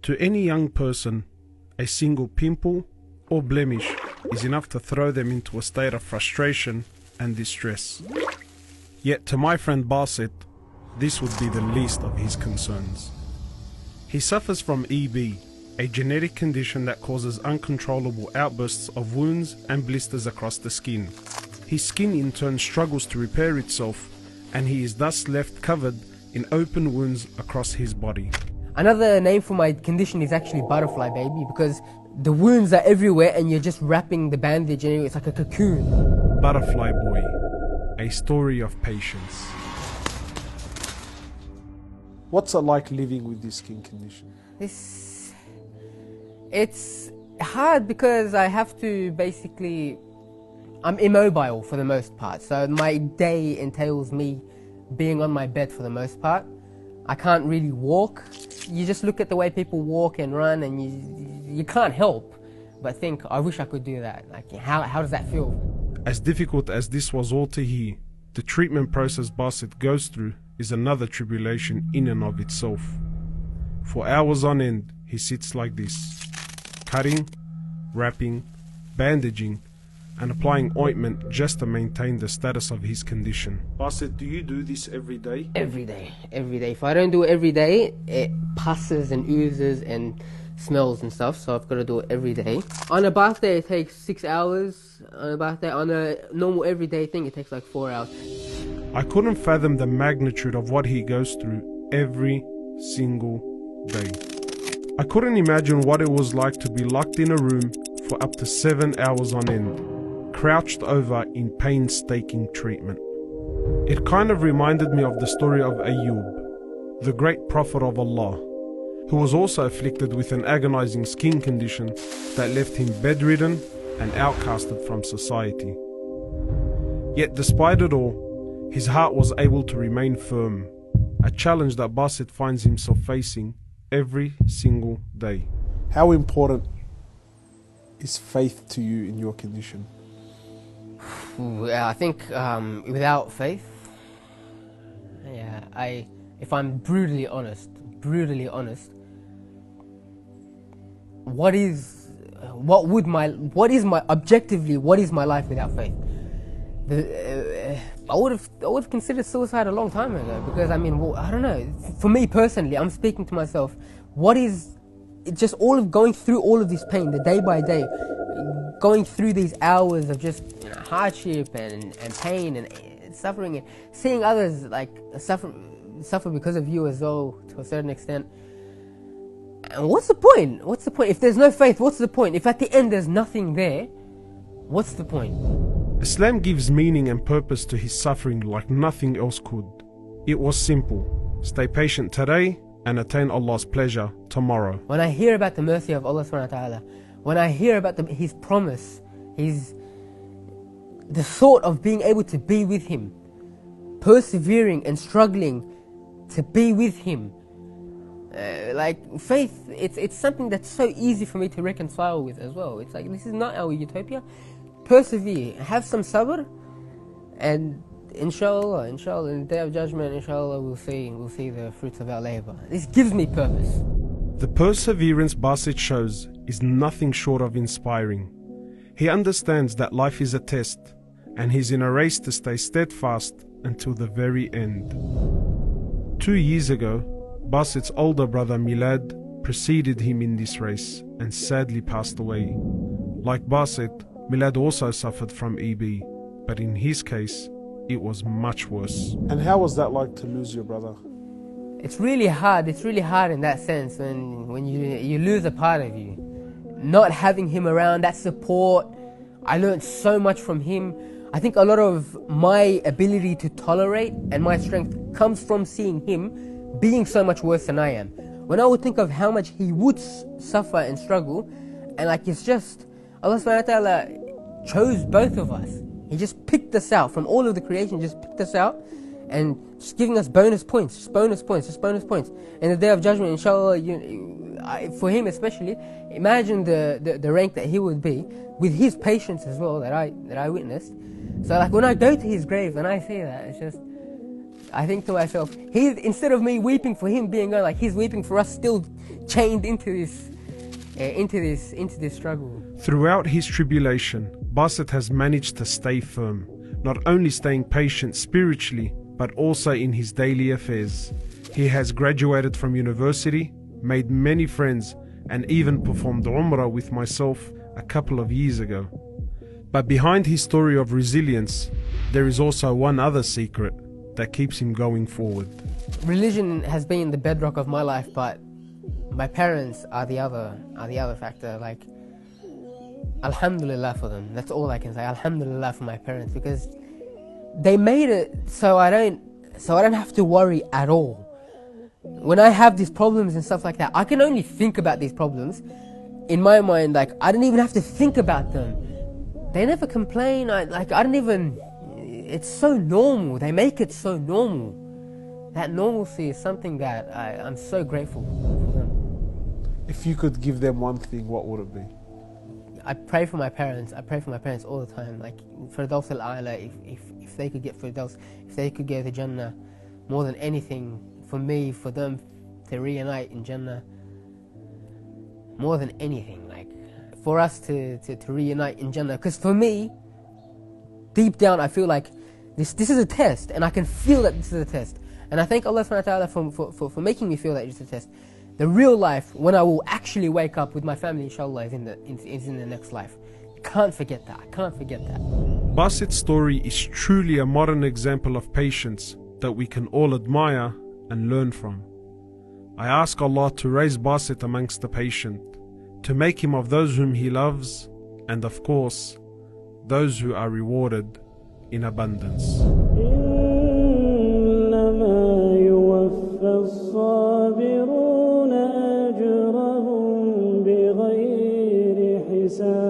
To any young person, a single pimple or blemish is enough to throw them into a state of frustration and distress. Yet to my friend Basit, this would be the least of his concerns. He suffers from EB, a genetic condition that causes uncontrollable outbursts of wounds and blisters across the skin. His skin in turn struggles to repair itself, and he is thus left covered in open wounds across his body. Another name for my condition is actually butterfly baby, because the wounds are everywhere and you're just wrapping the bandage and it's like a cocoon. Butterfly boy, a story of patience. What's it like living with this skin condition? It's hard because I have to I'm immobile for the most part. So my day entails me being on my bed for the most part. I can't really walk. You just look at the way people walk and run and you can't help but think, I wish I could do that. Like, how does that feel? As difficult as this was all to hear, the treatment process Basit goes through is another tribulation in and of itself. For hours on end, he sits like this, cutting, wrapping, bandaging, and applying ointment just to maintain the status of his condition. Basit, do you do this every day? Every day. If I don't do it every day, it passes and oozes and smells and stuff, so I've got to do it every day. On a bath day, it takes 6 hours. On a normal everyday thing, it takes like 4 hours. I couldn't fathom the magnitude of what he goes through every single day. I couldn't imagine what it was like to be locked in a room for up to 7 hours on end, crouched over in painstaking treatment. It kind of reminded me of the story of Ayub, the great prophet of Allah, who was also afflicted with an agonizing skin condition that left him bedridden and outcasted from society. Yet despite it all, his heart was able to remain firm, a challenge that Basit finds himself facing every single day. How important is faith to you in your condition? I think without faith, if I'm brutally honest, what is my life without faith? I would have considered suicide a long time ago, because I don't know. For me personally, I'm speaking to myself. It's just going through all of this pain, the day by day, going through these hours of just hardship and pain and suffering, and seeing others like suffer because of you as well, to a certain extent. And what's the point? If there's no faith, what's the point? If at the end there's nothing there, what's the point? Islam gives meaning and purpose to his suffering like nothing else could. It was simple: stay patient today and attain Allah's pleasure tomorrow. When I hear about the mercy of Allah subhanahu wa ta'ala, when I hear about His promise, the thought of being able to be with Him, persevering and struggling to be with Him, like faith, it's something that's so easy for me to reconcile with as well. It's like, this is not our utopia. Persevere, have some sabr, and inshallah, in the day of judgment, inshallah, we'll see the fruits of our labor. This gives me purpose. The perseverance Basit shows is nothing short of inspiring. He understands that life is a test, and he's in a race to stay steadfast until the very end. 2 years ago, Basit's older brother Milad preceded him in this race and sadly passed away. Like Basit, Milad also suffered from EB, but in his case, it was much worse. And how was that like to lose your brother? It's really hard in that sense when you lose a part of you. Not having him around, that support, I learned so much from him. I think a lot of my ability to tolerate and my strength comes from seeing him being so much worse than I am. When I would think of how much he would suffer and struggle, and it's just, Allah subhanahu wa ta'ala chose both of us. He just picked us out from all of the creation, just picked us out and just giving us bonus points. In the day of judgment, inshallah, for him especially, imagine the rank that he would be with his patience as well that I witnessed. So when I go to his grave and I see that, it's just, I think to myself, instead of me weeping for him being gone, like he's weeping for us still chained into this struggle. Throughout his tribulation, Basit has managed to stay firm, not only staying patient spiritually, but also in his daily affairs. He has graduated from university, made many friends, and even performed Umrah with myself a couple of years ago. But behind his story of resilience, there is also one other secret that keeps him going forward. Religion has been the bedrock of my life, but my parents are the other factor. Like, alhamdulillah for them. That's all I can say. Alhamdulillah for my parents, because they made it so I don't have to worry at all. When I have these problems and stuff like that, I can only think about these problems. In my mind, like, I don't even have to think about them. They never complain. It's so normal. They make it so normal. That normalcy is something that I'm so grateful for them. If you could give them one thing, what would it be? I pray for my parents. I pray for my parents all the time. Like, Firdaus al-A'la, if they could get Firdaus, if they could get the Jannah, more than anything, for me, for them to reunite in Jannah, more than anything, like, for us to reunite in Jannah. Because for me, deep down, I feel like this is a test, and I can feel that this is a test. And I thank Allah subhanahu wa ta'ala for making me feel that it's a test. The real life, when I will actually wake up with my family, inshallah, is in the next life. You can't forget that. I can't forget that. Basit's story is truly a modern example of patience that we can all admire and learn from. I ask Allah to raise Basit amongst the patient, to make him of those whom he loves, and of course, those who are rewarded in abundance. أجرهم بغير حساب.